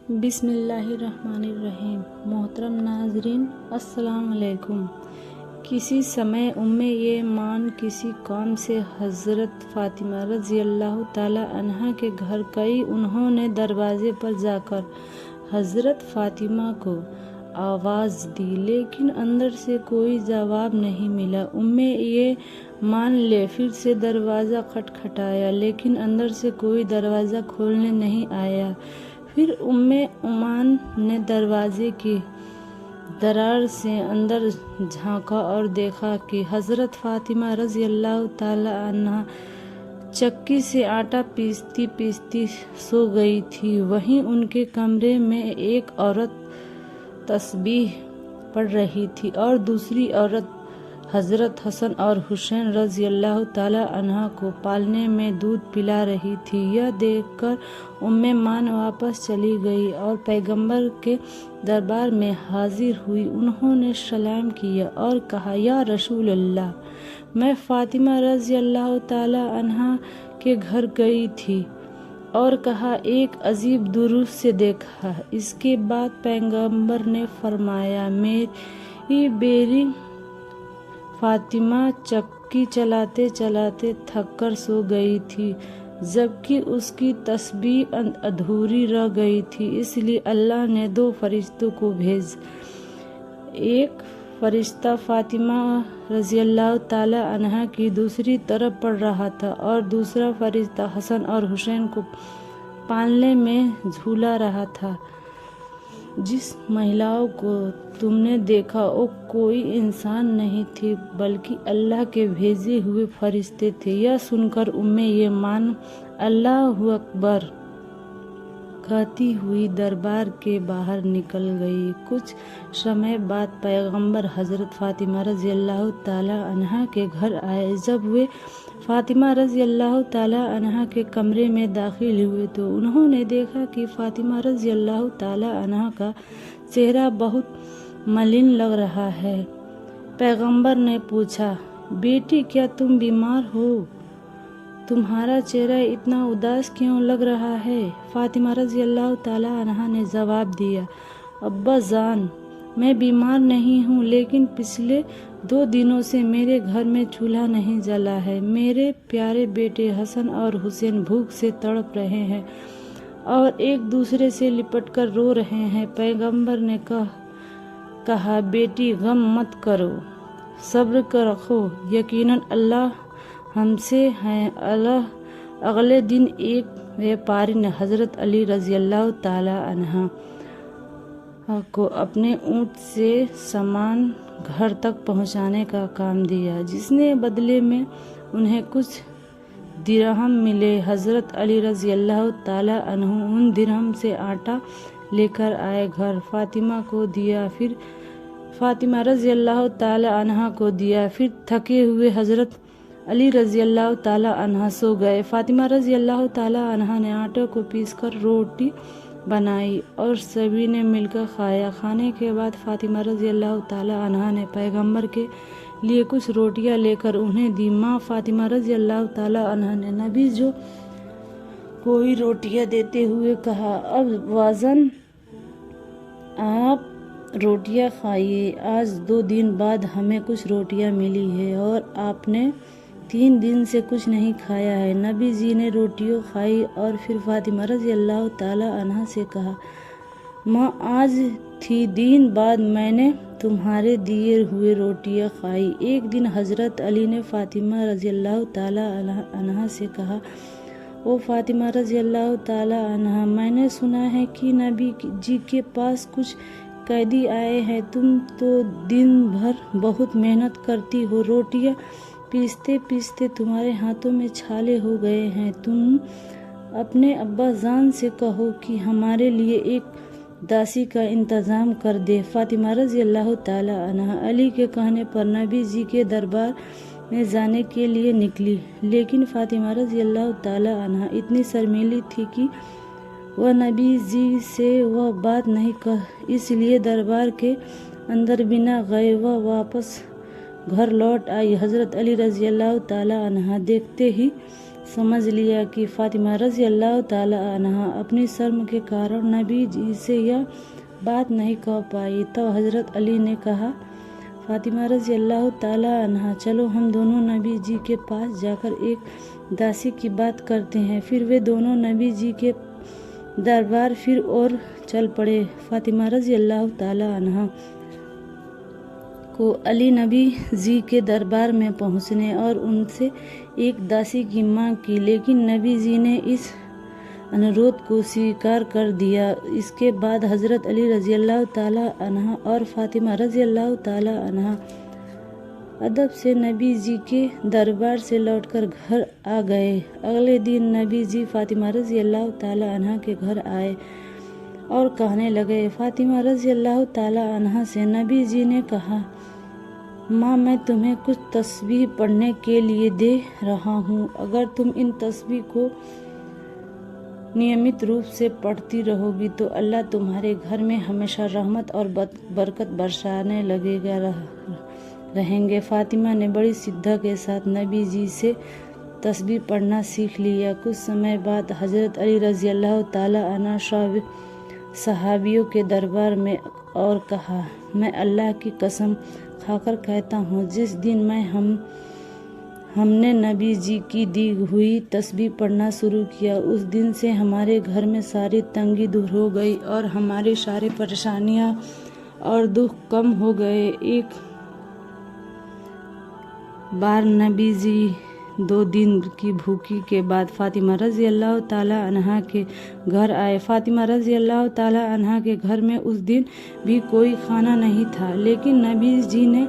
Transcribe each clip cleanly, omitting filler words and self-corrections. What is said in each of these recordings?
بسم اللہ الرحمن الرحیم۔ محترم ناظرین السلام علیکم۔ کسی سمے ایمان کسی قوم سے حضرت فاطمہ رضی اللہ تعالی عنہا کے گھر گئی۔ انہوں نے دروازے پر جا کر حضرت فاطمہ کو آواز دی، لیکن اندر سے کوئی جواب نہیں ملا۔ ایمان نے پھر سے دروازہ کھٹکھٹایا، لیکن اندر سے کوئی دروازہ کھولنے نہیں آیا۔ پھر ایمان نے دروازے کی درار سے اندر جھانکا اور دیکھا کہ حضرت فاطمہ رضی اللہ تعالی عنہا چکی سے آٹا پیستی پیستی سو گئی تھی۔ وہیں ان کے کمرے میں ایک عورت تسبیح پڑھ رہی تھی اور دوسری عورت حضرت حسن اور حسین رضی اللہ تعالی عنہ کو پالنے میں دودھ پلا رہی تھی۔ یہ دیکھ کر ایمان واپس چلی گئی اور پیغمبر کے دربار میں حاضر ہوئی۔ انہوں نے سلام کیا اور کہا، یا رسول اللہ، میں فاطمہ رضی اللہ تعالی عنہا کے گھر گئی تھی اور کہا ایک عجیب دور سے دیکھا۔ اس کے بعد پیغمبر نے فرمایا، میری بیٹی فاطمہ چکی چلاتے چلاتے تھک کر سو گئی تھی، جبکہ اس کی تسبیح ادھوری رہ گئی تھی، اس لیے اللہ نے 2 فرشتوں کو بھیجا۔ ایک فرشتہ فاطمہ رضی اللہ تعالی عنہا کی دوسری طرف پڑھ رہا تھا اور دوسرا فرشتہ حسن اور حسین کو پالنے میں جھولا رہا تھا۔ جس مہیلاؤں کو تم نے دیکھا وہ کوئی انسان نہیں تھی بلکہ اللہ کے بھیجے ہوئے فرشتے تھے۔ یہ سن کر ایمان اللہ اکبر کہتی ہوئی دربار کے باہر نکل گئی۔ کچھ سمے بعد پیغمبر حضرت فاطمہ رضی اللہ تعالی عنہا کے گھر آئے۔ جب وہ فاطمہ رضی اللہ تعالی عنہا کے کمرے میں داخل ہوئے تو انہوں نے دیکھا کہ فاطمہ رضی اللہ تعالی عنہا کا چہرہ بہت ملین لگ رہا ہے۔ پیغمبر نے پوچھا، بیٹی کیا تم بیمار ہو؟ تمہارا چہرہ اتنا اداس کیوں لگ رہا ہے؟ فاطمہ رضی اللہ تعالی عنہا نے جواب دیا، ابا جان، میں بیمار نہیں ہوں، لیکن پچھلے 2 دنوں سے میرے گھر میں چولہا نہیں جلا ہے۔ میرے پیارے بیٹے حسن اور حسین بھوک سے تڑپ رہے ہیں اور ایک دوسرے سے لپٹ کر رو رہے ہیں۔ پیغمبر نے کہا، بیٹی غم مت کرو، صبر رکھو، یقیناً اللہ ہم سے ہے۔ اگلے دن ایک بیپاری نے حضرت علی رضی اللہ تعالی عنہ کو اپنے اونٹ سے سامان گھر تک پہنچانے کا کام دیا، جس نے بدلے میں انہیں کچھ درہم ملے۔ حضرت علی رضی اللہ تعالی عنہ ان درہم سے آٹا لے کر آئے، گھر فاطمہ کو دیا، پھر فاطمہ رضی اللہ تعالی عنہ کو دیا، پھر تھکے ہوئے حضرت علی رضی اللہ تعالی عنہ سو گئے۔ فاطمہ رضی اللہ تعالی عنہ نے آٹے کو پیس کر روٹی بنائی اور سبھی نے مل کر کھایا۔ کھانے کے بعد فاطمہ رضی اللہ تعالی عنہ نے پیغمبر کے لیے کچھ روٹیاں لے کر انہیں دی۔ ماں فاطمہ رضی اللہ تعالی عنہ نے نبی جو کوئی روٹیاں دیتے ہوئے کہا، اب واجن آپ روٹیاں کھائیے، آج 2 دن بعد ہمیں کچھ روٹیاں ملی ہے اور آپ نے 3 دن سے کچھ نہیں کھایا ہے۔ نبی جی نے روٹیاں کھائی اور پھر فاطمہ رضی اللہ تعالی عنہ سے کہا، ماں آج 3 دن بعد میں نے تمہارے دیے ہوئے روٹیاں کھائی۔ ایک دن حضرت علی نے فاطمہ رضی اللہ تعالی عنہ سے کہا، او فاطمہ رضی اللہ تعالی عنہ، میں نے سنا ہے کہ نبی جی کے پاس کچھ قیدی آئے ہیں، تم تو دن بھر بہت محنت کرتی ہو، روٹیاں پیستے پیستے تمہارے ہاتھوں میں چھالے ہو گئے ہیں، تم اپنے ابا جان سے کہو کہ ہمارے لیے ایک داسی کا انتظام کر دے۔ فاطمہ رضی اللہ تعالی عنہ علی کے کہنے پر نبی جی کے دربار میں جانے کے لیے نکلی، لیکن فاطمہ رضی اللہ تعالی عنہ اتنی شرمیلی تھی کہ وہ نبی جی سے وہ بات نہیں اس لیے دربار کے اندر بنا گئے وہ واپس گھر لوٹ آئی۔ حضرت علی رضی اللہ تعالی عنہ دیکھتے ہی समझ लिया कि फातिमा रज़ी अल्लाह ताला अन्हा अपनी शर्म के कारण नबी जी से यह बात नहीं कह पाई। तब हज़रत अली ने कहा, फातिमा रज़ी अल्लाह ताला अन्हा, चलो हम दोनों नबी जी के पास जाकर एक दासी की बात करते हैं। फिर वे दोनों नबी जी के दरबार फिर और चल पड़े। फातिमा रज़ी अल्लाह ताला अन्हा को अली नबी जी के दरबार में पहुंचने और उनसे एक दासी की मांग की, लेकिन नबी जी ने इस अनुरोध को स्वीकार कर दिया। इसके बाद हज़रत अली रज़ी अल्लाह ताला अन्हा और फातिमा रज़ी अल्लाह ताला अन्हा अदब से नबी जी के दरबार से लौटकर घर आ गए। अगले दिन नबी जी फातिमा रज़ी अल्लाह ताला अन्हा के घर आए और कहने लगे। फातिमा रज़ी अल्लाह ताला अन्हा से नबी जी ने कहा, माँ, मैं तुम्हें कुछ तस्बीह पढ़ने के लिए दे रहा हूँ। अगर तुम इन तस्बीह को नियमित रूप से पढ़ती रहोगी तो अल्लाह तुम्हारे घर में हमेशा रहमत और बरकत बरसाने लगेगा रहेंगे। फातिमा ने बड़ी शिद्दत के साथ नबी जी से तस्बीह पढ़ना सीख लिया। कुछ समय बाद हज़रत अली रज़ी अल्लाह ताला अन्हु सहाबियों के दरबार में और कहा, मैं अल्लाह की कसम खाकर कहता हूँ, जिस दिन हमने नबी जी की दी हुई तस्बीह पढ़ना शुरू किया, उस दिन से हमारे घर में सारी तंगी दूर हो गई और हमारी सारी परेशानियाँ और दुख कम हो गए। एक बार नबी जी 2 दिन की भूखी के बाद फातिमा रज़ी अल्लाह ताला अन्हा के घर आए। फातिमा रज़ी अल्लाह ताला अन्हा के घर में उस दिन भी कोई खाना नहीं था, लेकिन नबी जी ने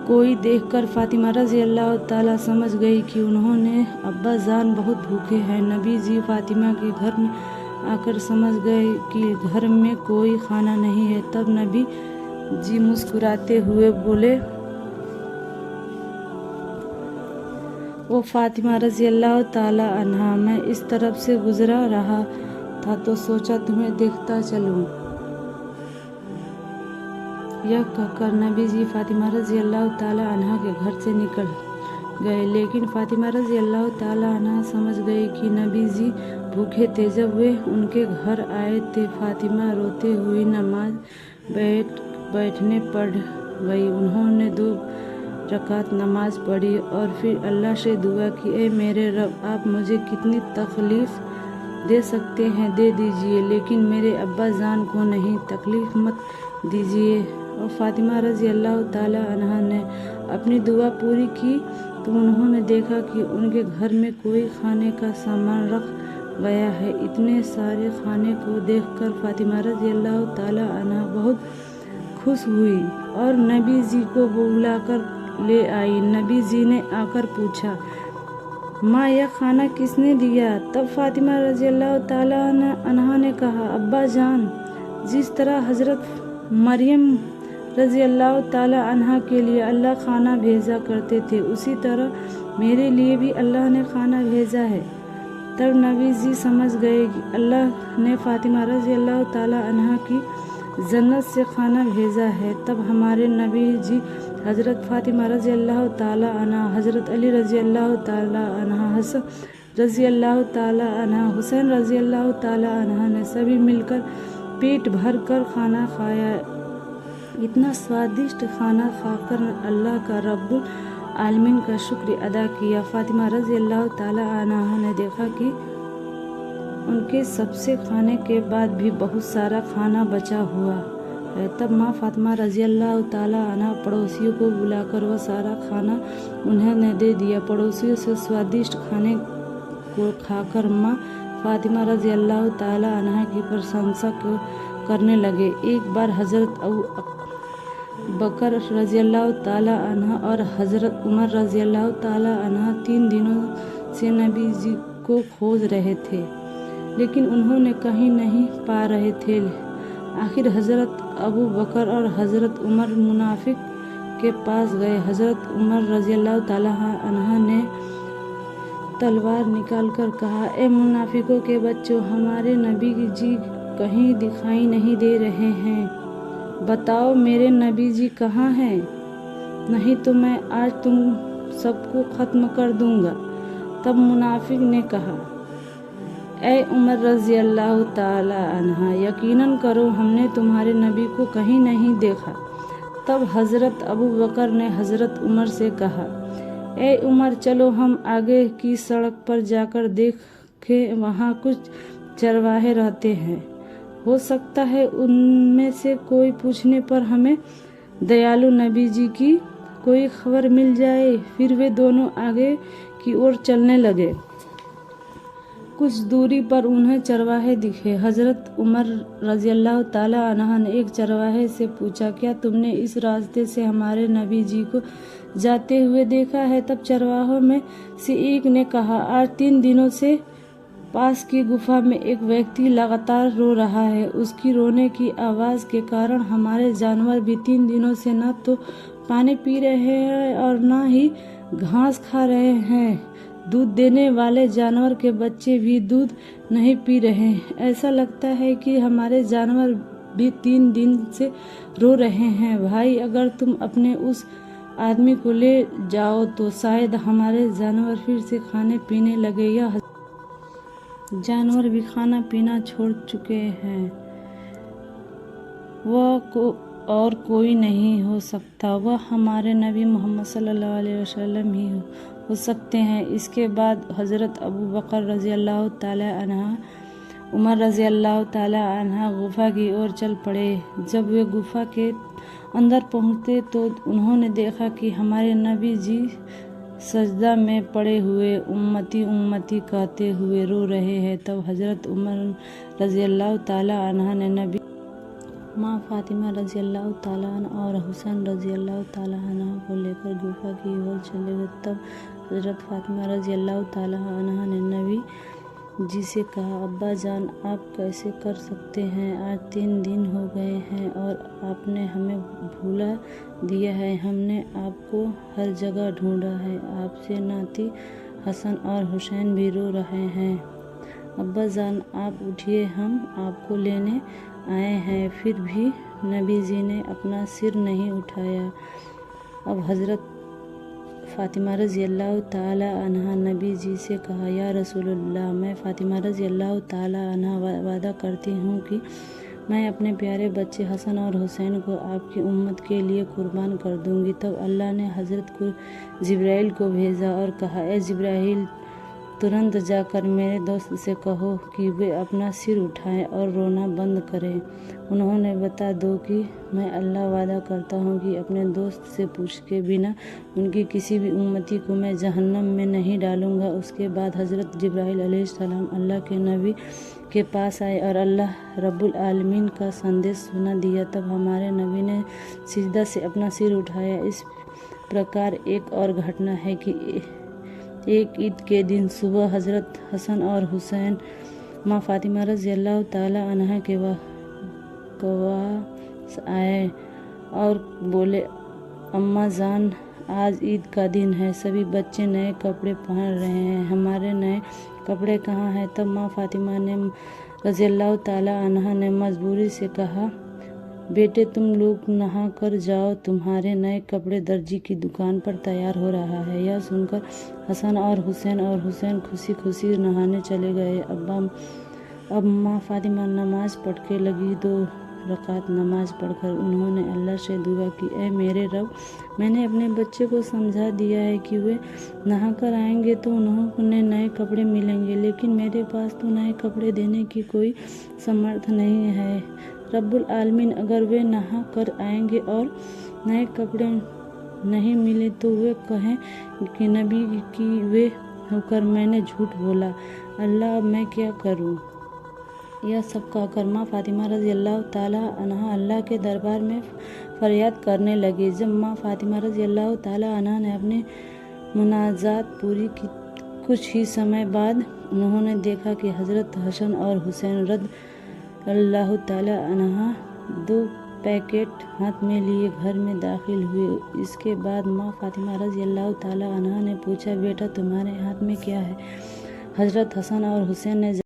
कोई देखकर फातिमा रज़ी अल्लाह ताला समझ गई कि उन्होंने अब्बा जान बहुत भूखे हैं। नबी जी फातिमा के घर में आकर समझ गए कि घर में कोई खाना नहीं है। तब नबी जी मुस्कुराते हुए बोले, वो फातिमा रज़ी अल्लाह ताला अन्हा, मैं इस तरफ से गुजरा रहा था तो सोचा तुम्हें देखता चलूं। यह कहकर नबी जी फातिमा रज़ी अल्लाह ताला अन्हा के घर से निकल गए, लेकिन फातिमा रज़ी अल्लाह ताला अन्हा समझ गई कि नबी जी भूखे थे। जब वे उनके घर आए थे, फातिमा रोते हुई नमाज बैठने पड़ गई। उन्होंने 2 रकात नमाज पढ़ी और फिर अल्लाह से दुआ की, ए मेरे रब, आप मुझे कितनी तकलीफ़ दे सकते हैं दे दीजिए, लेकिन मेरे अब्बा जान को नहीं तकलीफ़ मत दीजिए। और फातिमा रज़ी अल्लाह ताला अन्हा ने अपनी दुआ पूरी की तो उन्होंने देखा कि उनके घर में कोई खाने का सामान रख गया है। इतने सारे खाने को देखकर फातिमा रज़ी अल्लाह ताला अन्हा बहुत खुश हुई और नबी जी को बुलाकर ले आई। नबी जी ने आकर पूछा, माँ, यह खाना किसने दिया? तब फातिमा रज़ी अल्लाह ताला अन्हा ने कहा, अब्बा जान, जिस तरह हज़रत मरियम रज़ी अल्लाह ताला अन्हा के लिए अल्लाह खाना भेजा करते थे, उसी तरह मेरे लिए भी अल्लाह ने खाना भेजा है। तब नबी जी समझ गए कि अल्लाह ने फातिमा रज़ी अल्लाह ताला अन्हा की जन्नत से खाना भेजा है। तब हमारे नबी जी हज़रत फातिमा रज़ी अल्लाह ताला अन्हा, हज़रत अली रज़ी अल्लाह ताला अन्हा, हसन रज़ी अल्लाह ताला अन्हा, हुसैन रज़ी अल्लाह ताला अन्हा ने सभी मिलकर पेट भर कर खाना खाया। इतना स्वादिष्ट खाना खाकर अल्लाह का रब्बुल आलमीन का शुक्र अदा किया। फातिमा रज़ी अल्लाह ताला अन्हा ने देखा कि उनके सबसे खाने के बाद भी बहुत सारा खाना बचा हुआ है। तब माँ फातिमा रज़ी अल्लाह ताला अन्हा पड़ोसियों को बुलाकर वह सारा खाना उन्हें दे दिया। पड़ोसियों से स्वादिष्ट खाने को खाकर माँ फातिमा रज़ी अल्लाह ताला अन्हा की प्रशंसा करने लगे। एक बार हज़रत अबू बकर रज़ी अल्लाह ताला अन्हा और हज़रत उमर रज़ी अल्लाह ताला अन्हा 3 दिनों से नबी जी को खोज रहे थे, लेकिन उन्होंने कहीं नहीं पा रहे थे। आखिर हज़रत अबू बकर और हज़रत उमर मुनाफिक के पास गए। हज़रत उमर रज़ी अल्लाह ताला अन्हा ने तलवार निकालकर कहा, ए मुनाफिकों के बच्चों, हमारे नबी जी कहीं दिखाई नहीं दे रहे हैं, बताओ मेरे नबी जी कहाँ हैं? नहीं तो मैं आज तुम सबको ख़त्म कर दूंगा। तब मुनाफिक ने कहा, ए उमर रज़ी अल्लाह ताला अन्हा, यकीनन करो हमने तुम्हारे नबी को कहीं नहीं देखा। तब हज़रत अबू बकर ने हज़रत उमर से कहा, ए उमर, चलो हम आगे की सड़क पर जाकर देखें, वहाँ कुछ चरवाहे रहते हैं, हो सकता है उनमें से कोई पूछने पर हमें दयालु नबी जी की कोई खबर मिल जाए। फिर वे दोनों आगे की ओर चलने लगे। कुछ दूरी पर उन्हें चरवाहे दिखे। हज़रत उमर रज़ी अल्लाह ताला अन्हा ने एक चरवाहे से पूछा, क्या तुमने इस रास्ते से हमारे नबी जी को जाते हुए देखा है? तब चरवाहों में से एक ने कहा, आज 3 दिनों से पास की गुफा में एक व्यक्ति लगातार रो रहा है। उसकी रोने की आवाज़ के कारण हमारे जानवर भी 3 दिनों से न तो पानी पी रहे हैं और न ही घास खा रहे हैं। दूध देने वाले जानवर के बच्चे भी दूध नहीं पी रहे हैं। ऐसा लगता है कि हमारे जानवर भी 3 दिन से रो रहे हैं। भाई, अगर तुम अपने उस आदमी को ले जाओ तो शायद हमारे जानवर फिर से खाने पीने लगे। या जानवर भी खाना पीना छोड़ चुके हैं। वह और कोई नहीं हो सकता, वह हमारे नबी मोहम्मद सल्लल्लाहु अलैहि वसल्लम ही हो सकते हैं। इसके बाद हज़रत अबू बकर रज़ी अल्लाह ताला अन्हा, उमर रज़ी अल्लाह ताला अन्हा गुफा की ओर चल पड़े। जब वे गुफा के अंदर पहुँचे तो उन्होंने देखा कि हमारे नबी जी सजदा में पड़े हुए उम्मती उम्मती कहते हुए रो रहे हैं। तब हज़रत उमर रज़ी अल्लाह ताला अन्हा ने नबी माँ फातिमा रज़ी अल्लाह ताला अन्हा और हुसैन रज़ी अल्लाह ताला अन्हा को लेकर गुफा की ओर चले गए। तब हज़रत फातिमा रज़ी अल्लाह ताला अन्हा ने नबी जी से कहा, अब्बा जान, आप कैसे कर सकते हैं? आज 3 दिन हो गए हैं और आपने हमें भूला दिया है। हमने आपको हर जगह ढूंढा है। आपसे नाती हसन और हुसैन भी रो रहे हैं। अब्बा जान, आप उठिए, हम आपको लेने आए हैं। फिर भी नबी जी ने अपना सिर नहीं उठाया। अब हज़रत फातिमा रज़ी अल्लाह ताला अन्हा नबी जी से कहा, या रसूलल्लाह, मैं फातिमा रज़ी अल्लाह ताला अन्हा वादा करती हूँ कि मैं अपने प्यारे बच्चे हसन और हुसैन को आपकी उम्मत के लिए कुर्बान कर दूंगी। तब अल्लाह ने हज़रत जिब्राइल को भेजा और कहा, ए जिब्राइल, तुरंत जाकर मेरे दोस्त से कहो कि वे अपना सिर उठाएं और रोना बंद करें। उन्होंने बता दो कि मैं अल्लाह वादा करता हूँ कि अपने दोस्त से पूछ के बिना उनकी किसी भी उम्मती को मैं जहन्नम में नहीं डालूंगा। उसके बाद हज़रत जिब्राइल अलैहिस्सलाम अल्लाह के नबी के पास आए और अल्लाह रब्बुल आलमीन का संदेश सुना दिया। तब हमारे नबी ने सिजदा से अपना सिर उठाया। इस प्रकार एक और घटना है कि एक ईद के दिन सुबह हज़रत हसन और हुसैन माँ फातिमा रज़ी अल्लाह ताला अन्हा के पास आए और बोले, अम्मा जान, आज ईद का दिन है, सभी बच्चे नए कपड़े पहन रहे हैं, हमारे नए कपड़े कहाँ हैं? तब माँ फातिमा ने रज़ी अल्लाह ताला अन्हा ने मजबूरी से कहा, बेटे, तुम लोग नहा कर जाओ, तुम्हारे नए कपड़े दर्जी की दुकान पर तैयार हो रहा है। यह सुनकर हसन और हुसैन खुशी खुशी नहाने चले गए। अब माँ फातिमा नमाज पढ़ के लगी। 2 रकात नमाज पढ़कर उन्होंने अल्लाह से दुआ की, ऐ मेरे रब, मैंने अपने बच्चे को समझा दिया है कि वे नहा कर आएंगे तो उन्हें नए कपड़े मिलेंगे, लेकिन मेरे पास तो नए कपड़े देने की कोई समर्थ नहीं है। रब्बुल आलमीन, अगर वे नहा कर आएंगे और नए कपड़े नहीं मिले तो वे कहें कि नबी की वे होकर मैंने झूठ बोला। अल्लाह, अब मैं क्या करूं? यह सब कहकर माँ फातिमा रज़ी अल्लाह ताला अन्हा अल्लाह के दरबार में फरियाद करने लगी। जब माँ फातिमा रज़ी अल्लाह ताला अन्हा ने अपनी मुनाजात पूरी की, कुछ ही समय बाद उन्होंने देखा कि हज़रत हसन और हुसैन रज़ी अल्लाह ताला अन्हा 2 पैकेट हाथ में लिए घर में दाखिल हुए। इसके बाद माँ फातिमा रज़ी अल्लाह ताला अन्हा ने पूछा, बेटा, तुम्हारे हाथ में क्या है? हज़रत हसन और हुसैन ने